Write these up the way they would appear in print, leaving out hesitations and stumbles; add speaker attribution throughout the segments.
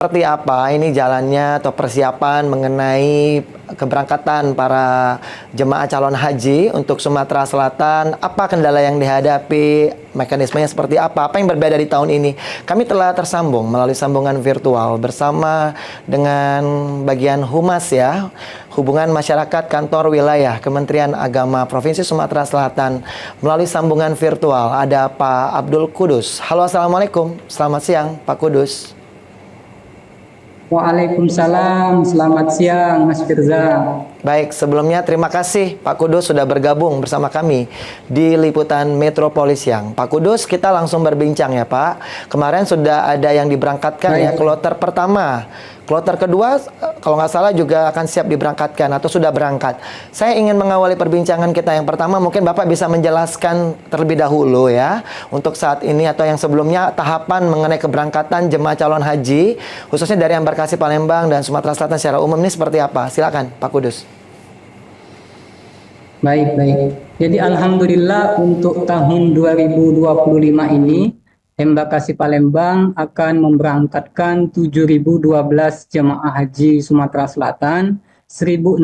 Speaker 1: Seperti apa ini jalannya atau persiapan mengenai keberangkatan para jemaah calon haji untuk Sumatera Selatan? Apa kendala yang dihadapi? Mekanismenya seperti apa? Apa yang berbeda di tahun ini? Kami telah tersambung melalui sambungan virtual bersama dengan bagian Humas ya, Hubungan Masyarakat Kantor Wilayah Kementerian Agama Provinsi Sumatera Selatan melalui sambungan virtual. Ada Pak Abdul Kudus. Halo, Assalamualaikum. Selamat siang, Pak Kudus.
Speaker 2: Waalaikumsalam, selamat siang Mas Firza.
Speaker 1: Baik, sebelumnya terima kasih Pak Kudus sudah bergabung bersama kami di Liputan Metropolis Siang. Pak Kudus, kita langsung berbincang ya Pak. Kemarin sudah ada yang diberangkatkan ya,
Speaker 2: Baik,
Speaker 1: kloter pertama. Kloter kedua, kalau nggak salah juga akan siap diberangkatkan atau sudah berangkat. Saya ingin mengawali perbincangan kita yang pertama, mungkin Bapak bisa menjelaskan terlebih dahulu ya, untuk saat ini atau yang sebelumnya, tahapan mengenai keberangkatan jemaah calon haji, khususnya dari Embarkasi Palembang dan Sumatera Selatan secara umum ini seperti apa? Silakan Pak Kudus.
Speaker 2: baik. Jadi Alhamdulillah untuk tahun 2025 ini, Embakasi Palembang akan memberangkatkan 7.012 jemaah haji Sumatera Selatan, 1.065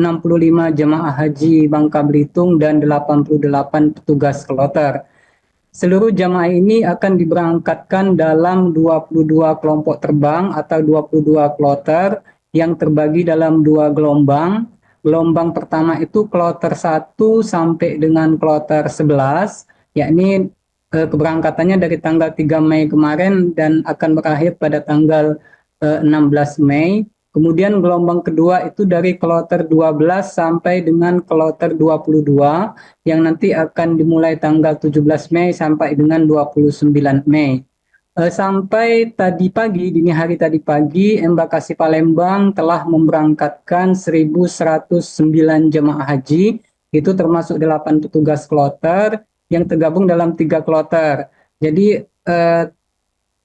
Speaker 2: jemaah haji Bangka Belitung, dan 88 petugas kloter. Seluruh jamaah ini akan diberangkatkan dalam 22 kelompok terbang atau 22 kloter yang terbagi dalam dua gelombang. Gelombang pertama itu kloter 1 sampai dengan kloter 11, yakni keberangkatannya dari tanggal 3 Mei kemarin dan akan berakhir pada tanggal 16 Mei. Kemudian gelombang kedua itu dari kloter 12 sampai dengan kloter 22 yang nanti akan dimulai tanggal 17 Mei sampai dengan 29 Mei. Sampai tadi pagi, dini hari tadi pagi, Embakasi Palembang telah memberangkatkan 1.109 jemaah haji, itu termasuk 8 petugas kloter yang tergabung dalam 3 kloter. Jadi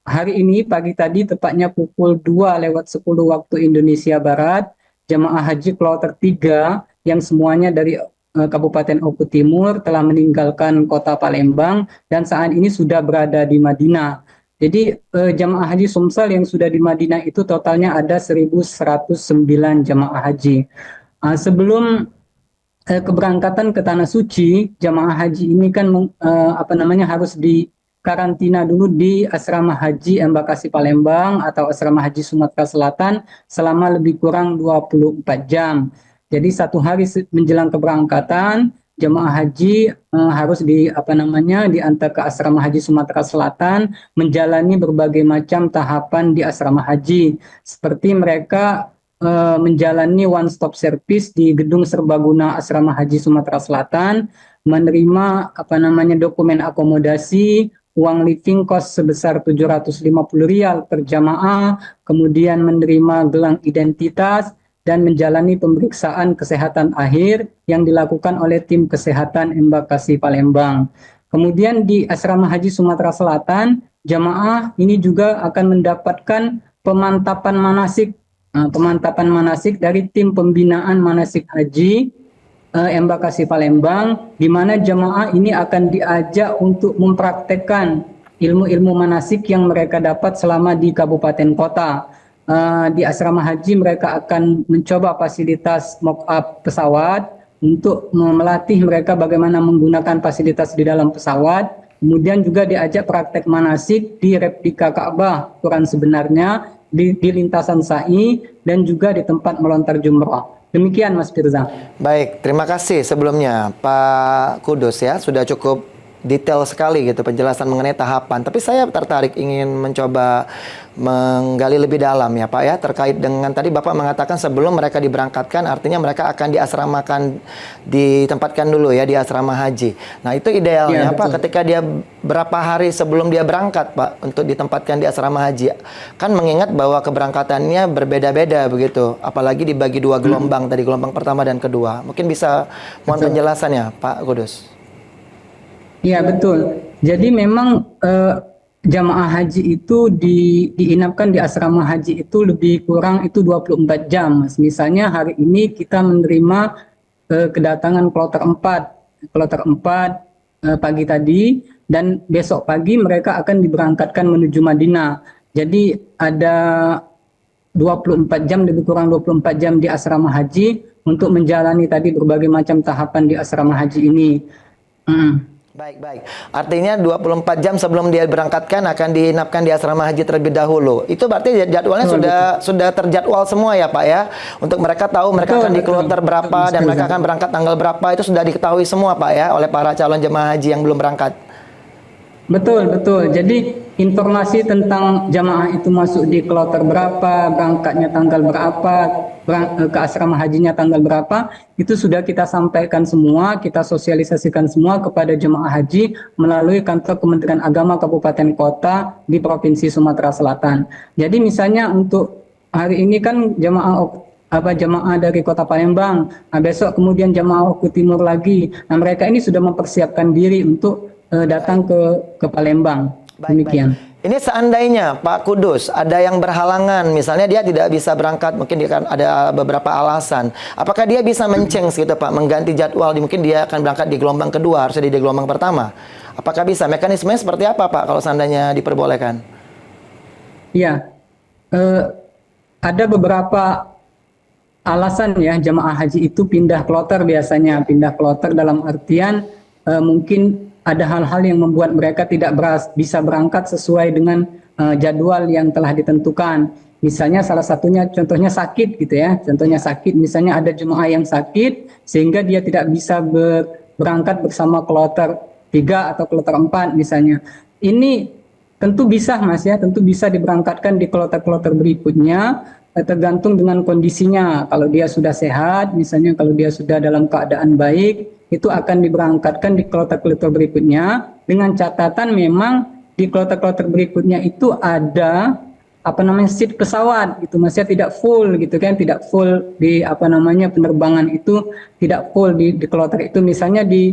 Speaker 2: hari ini pagi tadi tepatnya pukul 2:10 waktu Indonesia Barat, jemaah haji kloter 3 yang semuanya dari Kabupaten Oku Timur telah meninggalkan kota Palembang dan saat ini sudah berada di Madinah. Jadi jemaah haji Sumsel yang sudah di Madinah itu totalnya ada 1.109 jemaah haji. Sebelum keberangkatan ke Tanah Suci, jemaah haji ini kan harus di karantina dulu di asrama haji Embakasi Palembang atau asrama haji Sumatera Selatan selama lebih kurang 24 jam. Jadi satu hari menjelang keberangkatan, jemaah haji harus diantar ke asrama haji Sumatera Selatan menjalani berbagai macam tahapan di asrama haji. Seperti mereka menjalani one stop service di gedung serbaguna asrama haji Sumatera Selatan, menerima dokumen akomodasi, uang living cost sebesar 750 rial per jamaah, kemudian menerima gelang identitas dan menjalani pemeriksaan kesehatan akhir yang dilakukan oleh tim kesehatan Embakasi Palembang. Kemudian di asrama haji Sumatera Selatan, jamaah ini juga akan mendapatkan pemantapan manasik dari tim pembinaan manasik haji Embakasi Palembang, di mana jemaah ini akan diajak untuk mempraktekkan ilmu-ilmu manasik yang mereka dapat selama di kabupaten kota. Di asrama haji mereka akan mencoba fasilitas mock-up pesawat untuk melatih mereka bagaimana menggunakan fasilitas di dalam pesawat. Kemudian juga diajak praktek manasik di replika Ka'bah, Quran sebenarnya, di lintasan sa'i, dan juga di tempat melontar jumrah. Demikian Mas Firza.
Speaker 1: Baik, terima kasih sebelumnya Pak Kudus ya, sudah cukup detail sekali gitu penjelasan mengenai tahapan. Tapi saya tertarik ingin mencoba menggali lebih dalam ya Pak ya, terkait dengan tadi Bapak mengatakan sebelum mereka diberangkatkan artinya mereka akan diasramakan, ditempatkan dulu ya di asrama haji. Nah itu idealnya
Speaker 2: Ya,
Speaker 1: Pak
Speaker 2: betul.
Speaker 1: ketika dia berapa hari sebelum dia berangkat Pak untuk ditempatkan di asrama haji. Kan mengingat bahwa keberangkatannya berbeda-beda begitu, apalagi dibagi dua gelombang tadi, gelombang pertama dan kedua. Mungkin bisa mohon
Speaker 2: Betul.
Speaker 1: penjelasannya Pak Kudus.
Speaker 2: Iya, betul. Jadi memang jamaah haji itu diinapkan di asrama haji itu lebih kurang itu 24 jam, Mas. Misalnya hari ini kita menerima kedatangan kloter 4 pagi tadi, dan besok pagi mereka akan diberangkatkan menuju Madinah. Jadi ada 24 jam, lebih kurang 24 jam di asrama haji untuk menjalani tadi berbagai macam tahapan di asrama haji ini.
Speaker 1: Baik, baik. Artinya 24 jam sebelum dia berangkatkan akan diinapkan di asrama haji terlebih dahulu. Itu berarti jadwalnya
Speaker 2: Betul,
Speaker 1: sudah terjadwal semua ya, Pak ya. Untuk mereka tahu mereka
Speaker 2: Betul,
Speaker 1: akan di
Speaker 2: betul.
Speaker 1: kloter berapa
Speaker 2: Betul,
Speaker 1: dan
Speaker 2: Mas
Speaker 1: mereka
Speaker 2: Firza.
Speaker 1: akan berangkat tanggal berapa, itu sudah diketahui semua, Pak ya, oleh para calon jemaah haji yang belum berangkat.
Speaker 2: Betul, betul. Jadi informasi tentang jamaah itu masuk di kloter berapa, berangkatnya tanggal berapa, ke asrama hajinya tanggal berapa, itu sudah kita sampaikan semua, kita sosialisasikan semua kepada jemaah haji melalui kantor Kementerian Agama Kabupaten Kota di Provinsi Sumatera Selatan. Jadi misalnya untuk hari ini kan jamaah dari Kota Palembang, nah besok kemudian jamaah Oku Timur lagi. Nah mereka ini sudah mempersiapkan diri untuk datang ke Palembang.
Speaker 1: Baik, baik.
Speaker 2: Demikian.
Speaker 1: Ini seandainya Pak Kudus ada yang berhalangan, misalnya dia tidak bisa berangkat, mungkin dia kan ada beberapa alasan. Apakah dia bisa menchange gitu Pak, mengganti jadwal, mungkin dia akan berangkat di gelombang kedua, harusnya di gelombang pertama. Apakah bisa? Mekanismenya seperti apa Pak kalau seandainya diperbolehkan?
Speaker 2: Iya, eh, ada beberapa alasan ya jamaah haji itu pindah kloter biasanya. Pindah kloter dalam artian mungkin ada hal-hal yang membuat mereka tidak bisa berangkat sesuai dengan jadwal yang telah ditentukan. Misalnya salah satunya contohnya sakit gitu ya. Contohnya sakit, misalnya ada jemaah yang sakit sehingga dia tidak bisa berangkat bersama kloter 3 atau kloter 4 misalnya. Ini tentu bisa Mas ya, tentu bisa diberangkatkan di kloter-kloter berikutnya tergantung dengan kondisinya. Kalau dia sudah sehat, misalnya kalau dia sudah dalam keadaan baik, itu akan diberangkatkan di kloter-kloter berikutnya dengan catatan memang di kloter-kloter berikutnya itu ada seat pesawat gitu, maksudnya tidak full gitu kan, tidak full di penerbangan itu tidak full di kloter itu. Misalnya di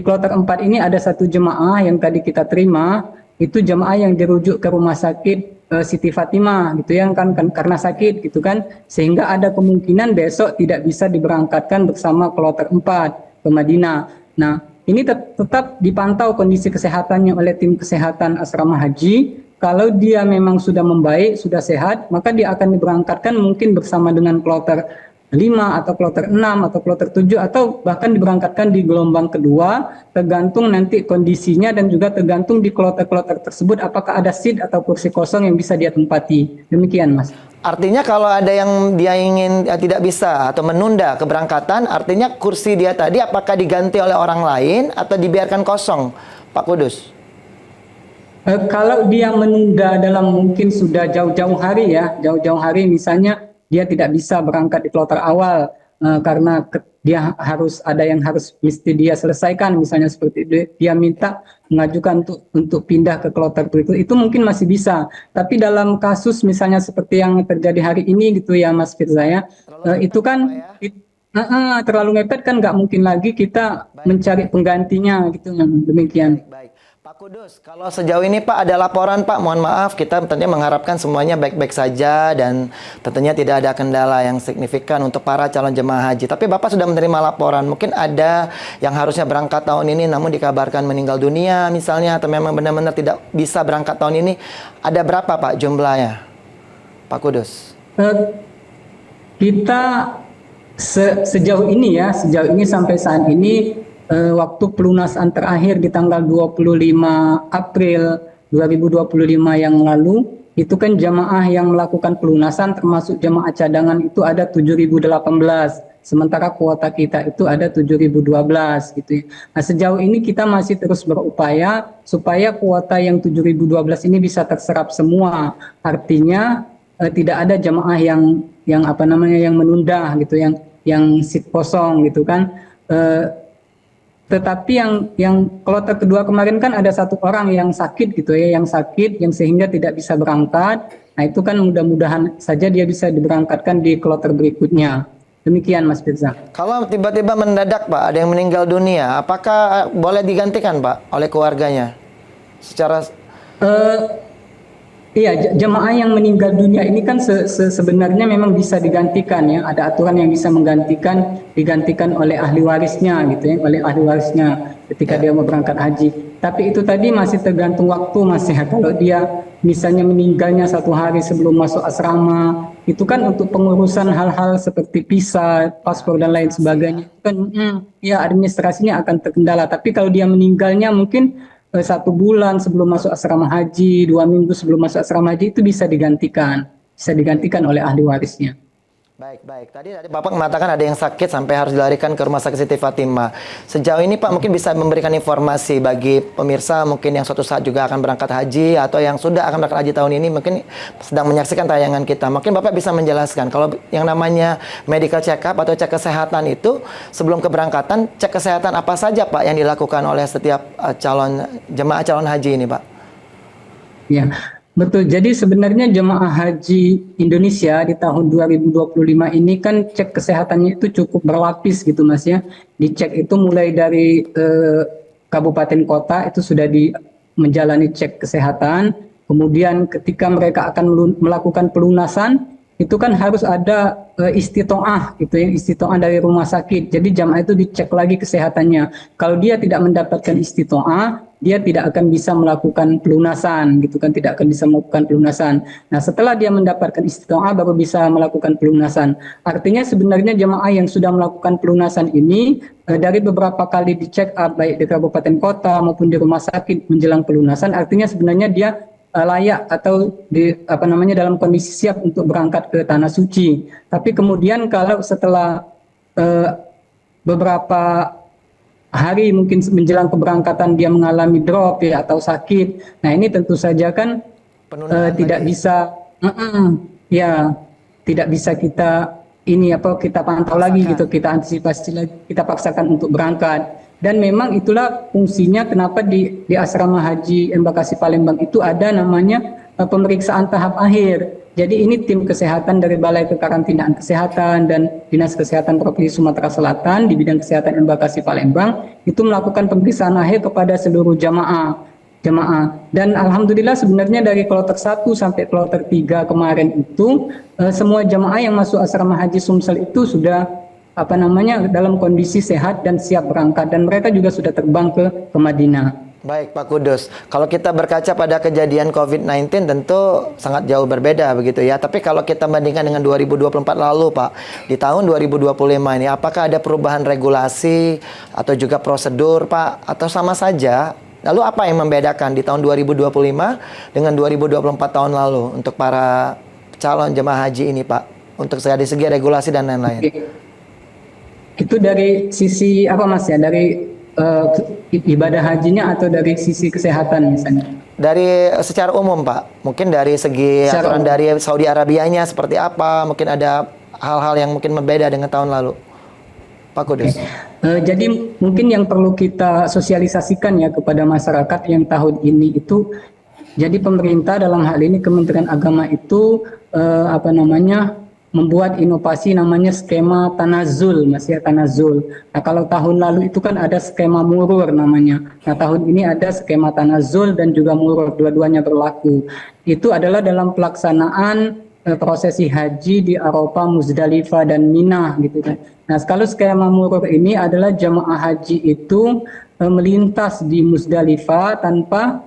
Speaker 2: kloter 4 ini ada satu jemaah yang tadi kita terima, itu jemaah yang dirujuk ke rumah sakit Siti Fatimah gitu ya kan karena sakit gitu kan, sehingga ada kemungkinan besok tidak bisa diberangkatkan bersama kloter 4 ke Madinah. Nah, ini tetap dipantau kondisi kesehatannya oleh tim kesehatan asrama haji. Kalau dia memang sudah membaik, sudah sehat, maka dia akan diberangkatkan mungkin bersama dengan kloter 5 atau kloter 6 atau kloter 7 atau bahkan diberangkatkan di gelombang kedua, tergantung nanti kondisinya dan juga tergantung di kloter-kloter tersebut apakah ada seat atau kursi kosong yang bisa dia tempati. Demikian Mas.
Speaker 1: Artinya kalau ada yang dia ingin tidak bisa atau menunda keberangkatan, artinya kursi dia tadi apakah diganti oleh orang lain atau dibiarkan kosong, Pak Kudus?
Speaker 2: Kalau dia menunda dalam mungkin sudah jauh-jauh hari ya, jauh-jauh hari misalnya dia tidak bisa berangkat di kloter awal karena dia harus ada yang harus mesti dia selesaikan, misalnya seperti dia minta mengajukan untuk pindah ke kloter berikut, itu mungkin masih bisa. Tapi dalam kasus misalnya seperti yang terjadi hari ini gitu ya Mas Firza ya, itu kan terlalu mepet kan nggak mungkin lagi kita mencari penggantinya gitu, demikian.
Speaker 1: Baik, baik. Pak Kudus, kalau sejauh ini Pak ada laporan Pak, mohon maaf kita tentunya mengharapkan semuanya baik-baik saja dan tentunya tidak ada kendala yang signifikan untuk para calon jemaah haji. Tapi Bapak sudah menerima laporan, mungkin ada yang harusnya berangkat tahun ini namun dikabarkan meninggal dunia misalnya, atau memang benar-benar tidak bisa berangkat tahun ini. Ada berapa Pak jumlahnya, Pak Kudus?
Speaker 2: Kita sejauh ini sampai saat ini waktu pelunasan terakhir di tanggal 25 April 2025 yang lalu, itu kan jamaah yang melakukan pelunasan termasuk jamaah cadangan itu ada 7.018, sementara kuota kita itu ada 7.012 gitu ya. Nah, sejauh ini kita masih terus berupaya supaya kuota yang 7.012 ini bisa terserap semua. Artinya tidak ada jamaah yang menunda gitu, yang seat kosong gitu kan. Tetapi yang kloter kedua kemarin kan ada satu orang yang sakit gitu ya, yang sehingga tidak bisa berangkat. Nah itu kan mudah-mudahan saja dia bisa diberangkatkan di kloter berikutnya. Demikian Mas Firza.
Speaker 1: Kalau tiba-tiba mendadak Pak, ada yang meninggal dunia, apakah boleh digantikan Pak oleh keluarganya? Secara
Speaker 2: Iya, jemaah yang meninggal dunia ini kan sebenarnya memang bisa digantikan ya. Ada aturan yang bisa digantikan oleh ahli warisnya gitu ya, oleh ahli warisnya ketika dia mau berangkat haji. Tapi itu tadi masih tergantung waktu Mas ya. Kalau dia misalnya meninggalnya 1 hari sebelum masuk asrama itu kan untuk pengurusan hal-hal seperti visa, paspor dan lain sebagainya. Itu kan ya administrasinya akan terkendala. Tapi kalau dia meninggalnya mungkin 1 bulan sebelum masuk asrama haji, 2 minggu sebelum masuk asrama haji itu bisa digantikan oleh ahli warisnya.
Speaker 1: Baik, baik. Tadi Bapak mengatakan ada yang sakit sampai harus dilarikan ke Rumah Sakit Siti Fatimah. Sejauh ini Pak mungkin bisa memberikan informasi bagi pemirsa mungkin yang suatu saat juga akan berangkat haji atau yang sudah akan berangkat haji tahun ini mungkin sedang menyaksikan tayangan kita. Mungkin Bapak bisa menjelaskan kalau yang namanya medical check up atau cek kesehatan itu sebelum keberangkatan, cek kesehatan apa saja Pak yang dilakukan oleh setiap jemaah calon haji ini Pak?
Speaker 2: Ya, betul. Jadi sebenarnya jemaah haji Indonesia di tahun 2025 ini kan cek kesehatannya itu cukup berlapis gitu Mas ya. Dicek itu mulai dari kabupaten kota itu sudah menjalani cek kesehatan. Kemudian ketika mereka akan melakukan pelunasan itu kan harus ada istitoah gitu ya, istitoah dari rumah sakit. Jadi jamaah itu dicek lagi kesehatannya. Kalau dia tidak mendapatkan istitoah, dia tidak akan bisa melakukan pelunasan gitu kan, tidak akan bisa melakukan pelunasan. Nah, setelah dia mendapatkan istitoah baru bisa melakukan pelunasan. Artinya sebenarnya jamaah yang sudah melakukan pelunasan ini dari beberapa kali dicek up baik di kabupaten kota maupun di rumah sakit menjelang pelunasan, artinya sebenarnya dia layak atau dalam kondisi siap untuk berangkat ke tanah suci. Tapi kemudian kalau setelah beberapa hari mungkin menjelang keberangkatan dia mengalami drop ya atau sakit, nah ini tentu saja kan tidak bisa ya tidak bisa kita kita pantau lagi gitu, kita antisipasi lagi, kita paksakan untuk berangkat. Dan memang itulah fungsinya kenapa di asrama haji Embakasi Palembang itu ada namanya pemeriksaan tahap akhir. Jadi ini tim kesehatan dari Balai Kekarantinaan Kesehatan dan Dinas Kesehatan Provinsi Sumatera Selatan di bidang kesehatan Embakasi Palembang itu melakukan pemeriksaan akhir kepada seluruh jamaah. Dan alhamdulillah sebenarnya dari kloter 1 sampai kloter 3 kemarin itu semua jamaah yang masuk asrama haji Sumsel itu sudah dalam kondisi sehat dan siap berangkat, dan mereka juga sudah terbang ke Madinah.
Speaker 1: Baik Pak Kudus, kalau kita berkaca pada kejadian COVID-19 tentu sangat jauh berbeda begitu ya. Tapi kalau kita bandingkan dengan 2024 lalu Pak, di tahun 2025 ini apakah ada perubahan regulasi atau juga prosedur Pak, atau sama saja? Lalu apa yang membedakan di tahun 2025 dengan 2024 tahun lalu untuk para calon jemaah haji ini Pak, untuk dari segi regulasi dan lain-lain?
Speaker 2: Itu dari sisi apa Mas ya, dari ibadah hajinya atau dari sisi kesehatan misalnya?
Speaker 1: Dari secara umum Pak, mungkin dari segi aturan dari Saudi Arabianya seperti apa, mungkin ada hal-hal yang mungkin berbeda dengan tahun lalu Pak Kudus.
Speaker 2: Jadi mungkin yang perlu kita sosialisasikan ya kepada masyarakat yang tahun ini itu, jadi pemerintah dalam hal ini Kementerian Agama itu membuat inovasi namanya skema tanazul, tanazul. Nah, kalau tahun lalu itu kan ada skema murur namanya. Nah, tahun ini ada skema tanazul dan juga murur, dua-duanya berlaku. Itu adalah dalam pelaksanaan prosesi haji di Arafah, Muzdalifah dan Mina gitu kan. Nah, kalau skema murur ini adalah jamaah haji itu melintas di Muzdalifah tanpa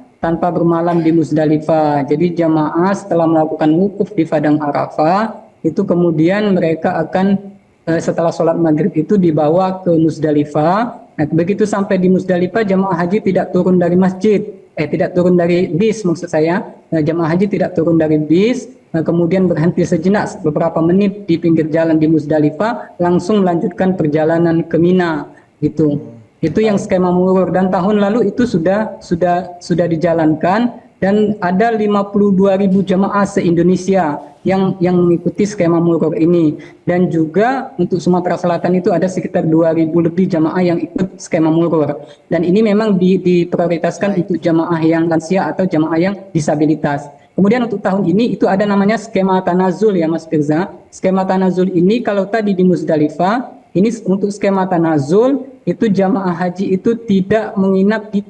Speaker 2: bermalam di Muzdalifah. Jadi jamaah setelah melakukan wukuf di padang Arafah itu kemudian mereka akan setelah sholat maghrib itu dibawa ke Muzdalifah. Nah, begitu sampai di Muzdalifah jamaah haji tidak turun dari tidak turun dari bis maksud saya. Jamaah haji tidak turun dari bis, kemudian berhenti sejenak beberapa menit di pinggir jalan di Muzdalifah, langsung melanjutkan perjalanan ke Mina gitu. Itu yang skema murur, dan tahun lalu itu sudah dijalankan. Dan ada 52.000 jamaah se-Indonesia yang mengikuti skema murur ini. Dan juga untuk Sumatera Selatan itu ada sekitar 2.000 lebih jamaah yang ikut skema murur. Dan ini memang diprioritaskan untuk jamaah yang lansia atau jamaah yang disabilitas. Kemudian untuk tahun ini itu ada namanya skema tanazul ya Mas Firza. Skema tanazul ini kalau tadi di Muzdalifah, ini untuk skema tanazul itu jamaah haji itu tidak menginap di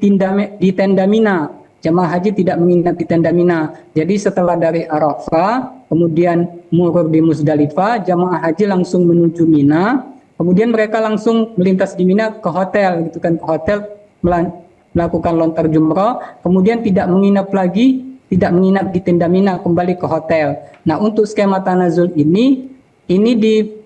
Speaker 2: tenda Mina. Jamaah haji tidak menginap di tenda Mina. Jadi setelah dari Arafah, kemudian murur di Muzdalifah, jamaah haji langsung menuju Mina. Kemudian mereka langsung melintas di Mina ke hotel, gitu kan, ke hotel melakukan lontar jumrah. Kemudian tidak menginap lagi tidak menginap di tenda Mina, kembali ke hotel. Nah, untuk skema tanazul ini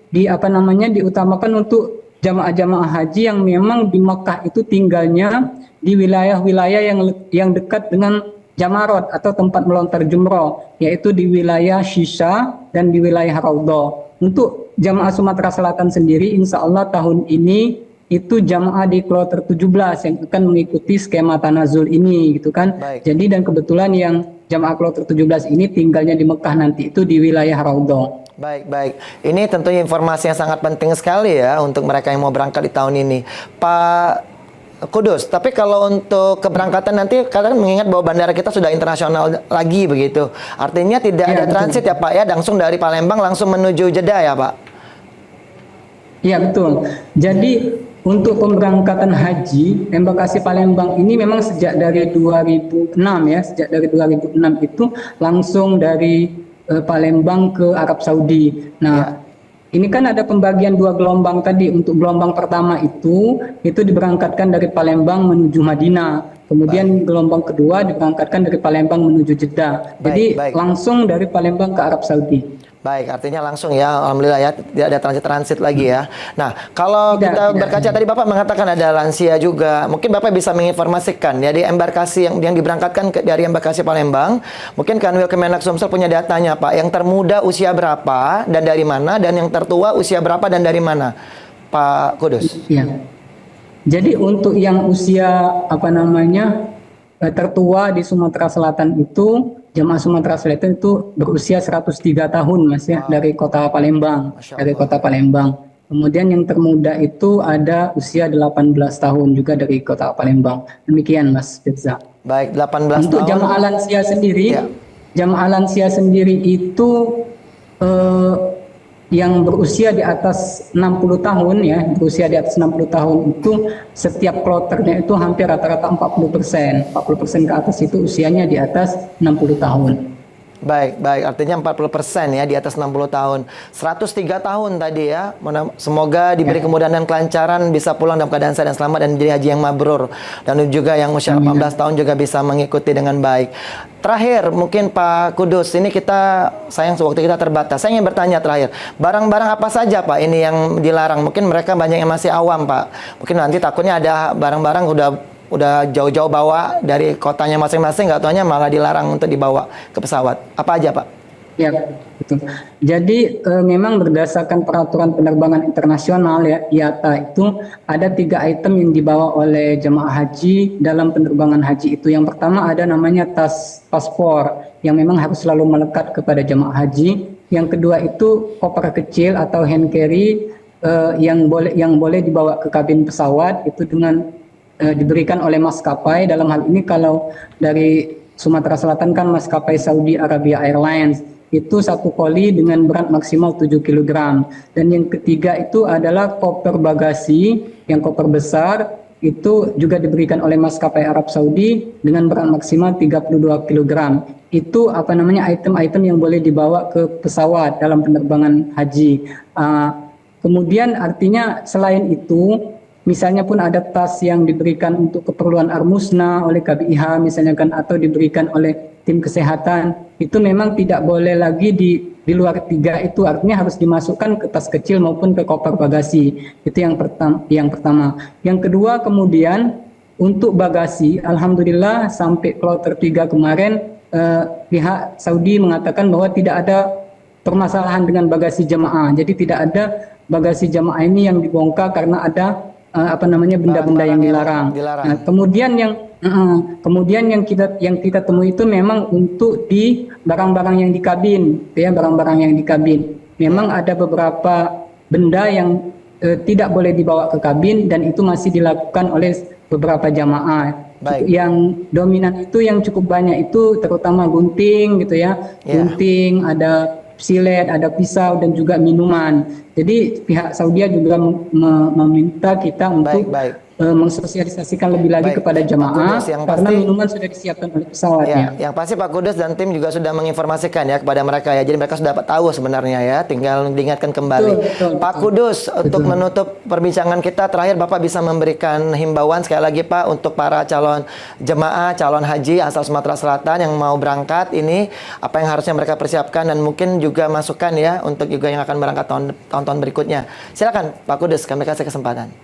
Speaker 2: di apa namanya diutamakan untuk jamaah-jamaah haji yang memang di Mekah itu tinggalnya di wilayah-wilayah yang dekat dengan Jamarot atau tempat melontar jumroh, yaitu di wilayah Shisha dan di wilayah Raudhah. Untuk jamaah Sumatera Selatan sendiri, insya Allah tahun ini itu jamaah di kloter 17 yang akan mengikuti skema tanazul ini, gitu kan.
Speaker 1: Baik.
Speaker 2: Jadi dan kebetulan yang jamaah kloter 17 ini tinggalnya di Mekah nanti itu di wilayah Raudhah.
Speaker 1: Baik, baik. Ini tentunya informasi yang sangat penting sekali ya untuk mereka yang mau berangkat di tahun ini. Pak Kudus, tapi kalau untuk keberangkatan nanti kalian mengingat bahwa bandara kita sudah internasional lagi begitu. Artinya tidak
Speaker 2: Ya,
Speaker 1: ada
Speaker 2: betul.
Speaker 1: transit ya Pak ya, langsung dari Palembang langsung menuju Jeddah ya Pak?
Speaker 2: Iya betul. Jadi untuk pemberangkatan haji, Embakasi Palembang ini memang sejak dari 2006 ya, sejak dari 2006 itu langsung dari Palembang ke Arab Saudi. Nah, ini kan ada pembagian 2 gelombang tadi. Untuk gelombang pertama itu diberangkatkan dari Palembang menuju Madinah. Kemudian gelombang kedua diberangkatkan dari Palembang menuju Jeddah. Jadi
Speaker 1: Baik.
Speaker 2: langsung dari Palembang ke Arab Saudi.
Speaker 1: Baik, artinya langsung ya, alhamdulillah ya, tidak ada transit-transit lagi ya. Nah, kalau kita berkaca tadi Bapak mengatakan ada lansia juga, mungkin Bapak bisa menginformasikan ya di embarkasi yang diberangkatkan dari embarkasi Palembang, mungkin Kanwil Kemenak Sumsel punya datanya Pak, yang termuda usia berapa dan dari mana, dan yang tertua usia berapa dan dari mana, Pak Kudus?
Speaker 2: Iya. Jadi untuk yang usia apa namanya tertua di Sumatera Selatan itu, jamaah Sumatera Selatan itu berusia 103 tahun Mas ya, dari kota Palembang,
Speaker 1: Masya
Speaker 2: dari
Speaker 1: Allah.
Speaker 2: kota Palembang. Kemudian yang termuda itu ada usia 18 tahun juga dari kota Palembang. Demikian Mas Firza.
Speaker 1: Baik, 18
Speaker 2: Untuk
Speaker 1: tahun.
Speaker 2: jamaah lansia sendiri,
Speaker 1: Ya.
Speaker 2: jamaah lansia sendiri itu eh, yang berusia di atas 60 tahun ya, berusia di atas 60 tahun itu setiap kloternya itu hampir rata-rata 40%. 40% ke atas itu usianya di atas 60 tahun.
Speaker 1: Baik, baik. Artinya 40% ya, di atas 60 tahun. 103 tahun tadi ya. Semoga diberi kemudahan dan kelancaran, bisa pulang dalam keadaan sehat dan selamat, dan jadi haji yang mabrur. Dan juga yang usia 18 tahun juga bisa mengikuti dengan baik. Terakhir, mungkin Pak Kudus, ini kita, sayang waktu kita terbatas. Saya ingin bertanya terakhir, barang-barang apa saja Pak ini yang dilarang? Mungkin mereka banyak yang masih awam Pak. Mungkin nanti takutnya ada barang-barang udah jauh-jauh bawa dari kotanya masing-masing, nggak taunya malah dilarang untuk dibawa ke pesawat. Apa aja Pak?
Speaker 2: Ya, betul. Jadi memang berdasarkan peraturan penerbangan internasional ya, IATA itu ada 3 item yang dibawa oleh jemaah haji dalam penerbangan haji itu. Yang pertama ada namanya tas paspor yang memang harus selalu melekat kepada jemaah haji. Yang kedua itu koper kecil atau hand carry yang boleh dibawa ke kabin pesawat itu dengan diberikan oleh maskapai. Dalam hal ini kalau dari Sumatera Selatan kan maskapai Saudi Arabia Airlines itu 1 koli dengan berat maksimal 7 kg. Dan yang ketiga itu adalah koper bagasi, yang koper besar itu juga diberikan oleh maskapai Arab Saudi dengan berat maksimal 32 kg. Itu apa namanya item-item yang boleh dibawa ke pesawat dalam penerbangan haji. Kemudian artinya selain itu, misalnya pun ada tas yang diberikan untuk keperluan armusna oleh KBIH misalnya kan, atau diberikan oleh tim kesehatan, itu memang tidak boleh lagi di luar 3 itu, artinya harus dimasukkan ke tas kecil maupun ke koper bagasi. Itu yang pertama. Yang kedua, kemudian untuk bagasi, alhamdulillah sampai kloter 3 kemarin pihak Saudi mengatakan bahwa tidak ada permasalahan dengan bagasi jemaah. Jadi tidak ada bagasi jemaah ini yang dibongkar karena ada benda-benda yang dilarang. Nah, kemudian yang kita temui itu memang untuk di barang-barang yang di kabin, ya, barang-barang yang di kabin. Memang ada beberapa benda yang tidak boleh dibawa ke kabin dan itu masih dilakukan oleh beberapa jamaah. Yang dominan itu yang cukup banyak itu terutama gunting gitu ya. Gunting, ada silet, ada pisau dan juga minuman. Jadi pihak Saudi juga meminta kita untuk mensosialisasikan lebih lagi
Speaker 1: Baik,
Speaker 2: kepada
Speaker 1: Pak
Speaker 2: jemaah
Speaker 1: Kudus, yang
Speaker 2: karena
Speaker 1: pasti
Speaker 2: minuman sudah disiapkan oleh pesawatnya.
Speaker 1: ya, yang pasti Pak Kudus dan tim juga sudah menginformasikan ya kepada mereka ya. Jadi mereka sudah tahu sebenarnya ya, tinggal diingatkan kembali.
Speaker 2: Betul, betul,
Speaker 1: Pak
Speaker 2: betul.
Speaker 1: Kudus, untuk
Speaker 2: Betul.
Speaker 1: menutup perbincangan kita terakhir Bapak bisa memberikan himbauan sekali lagi Pak untuk para calon jemaah, calon haji asal Sumatera Selatan yang mau berangkat ini, apa yang harusnya mereka persiapkan dan mungkin juga masukan ya untuk juga yang akan berangkat tahun-tahun berikutnya. Silakan Pak Kudus, kami kasih kesempatan.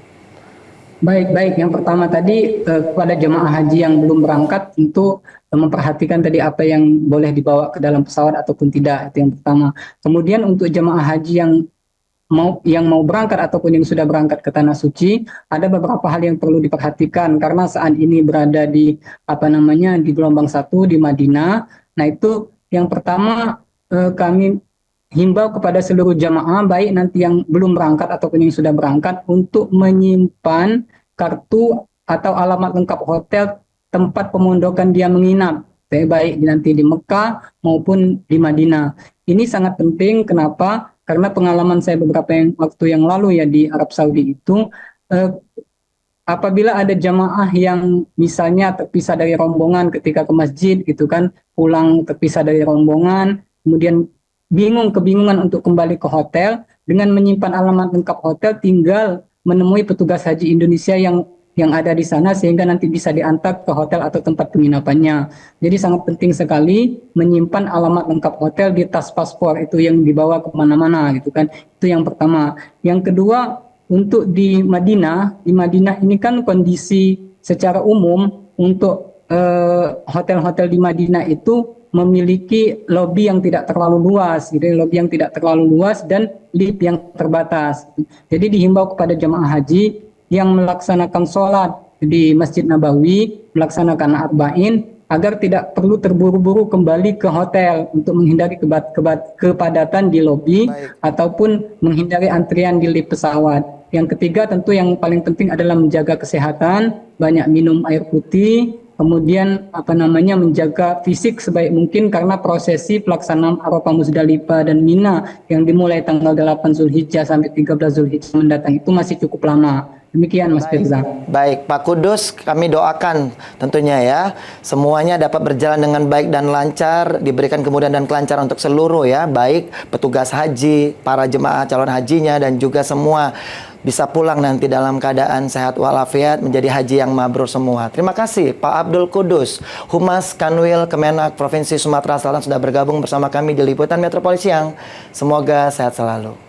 Speaker 2: Baik. Yang pertama tadi kepada jemaah haji yang belum berangkat tentu memperhatikan tadi apa yang boleh dibawa ke dalam pesawat ataupun tidak, itu yang pertama. Kemudian untuk jemaah haji yang mau berangkat ataupun yang sudah berangkat ke tanah suci, ada beberapa hal yang perlu diperhatikan karena saat ini berada di di gelombang satu di Madinah. Nah, itu yang pertama kami himbau kepada seluruh jamaah baik nanti yang belum berangkat ataupun yang sudah berangkat untuk menyimpan kartu atau alamat lengkap hotel tempat pemondokan dia menginap, baik nanti di Mekah maupun di Madinah. Ini sangat penting. Kenapa? Karena pengalaman saya beberapa waktu yang lalu ya di Arab Saudi itu, eh, apabila ada jamaah yang misalnya terpisah dari rombongan ketika ke masjid gitu kan, pulang terpisah dari rombongan, kemudian kebingungan untuk kembali ke hotel, dengan menyimpan alamat lengkap hotel tinggal menemui petugas haji Indonesia yang ada di sana sehingga nanti bisa diantar ke hotel atau tempat penginapannya. Jadi sangat penting sekali menyimpan alamat lengkap hotel di tas paspor itu yang dibawa kemana-mana gitu kan. Itu yang pertama. Yang kedua, untuk di Madinah ini kan kondisi secara umum untuk hotel-hotel di Madinah itu memiliki lobi yang tidak terlalu luas, gitu, lobi yang tidak terlalu luas dan lift yang terbatas. Jadi dihimbau kepada jemaah haji yang melaksanakan sholat di Masjid Nabawi, melaksanakan arba'in, agar tidak perlu terburu-buru kembali ke hotel untuk menghindari kepadatan di lobi ataupun menghindari antrian di lift pesawat. Yang ketiga tentu yang paling penting adalah menjaga kesehatan, banyak minum air putih, kemudian menjaga fisik sebaik mungkin karena prosesi pelaksanaan Arafah, Muzdalifah dan Mina yang dimulai tanggal 8 Zulhijjah sampai 13 Zulhijjah mendatang itu masih cukup lama. Demikian Mas Firza.
Speaker 1: Baik, Pak Kudus, kami doakan tentunya ya, semuanya dapat berjalan dengan baik dan lancar, diberikan kemudahan dan kelancaran untuk seluruh ya, baik petugas haji, para jemaah calon hajinya, dan juga semua bisa pulang nanti dalam keadaan sehat walafiat, menjadi haji yang mabrur semua. Terima kasih Pak Abdul Kudus, Humas Kanwil Kemenak Provinsi Sumatera Selatan sudah bergabung bersama kami di Liputan Metropoli Siang. Semoga sehat selalu.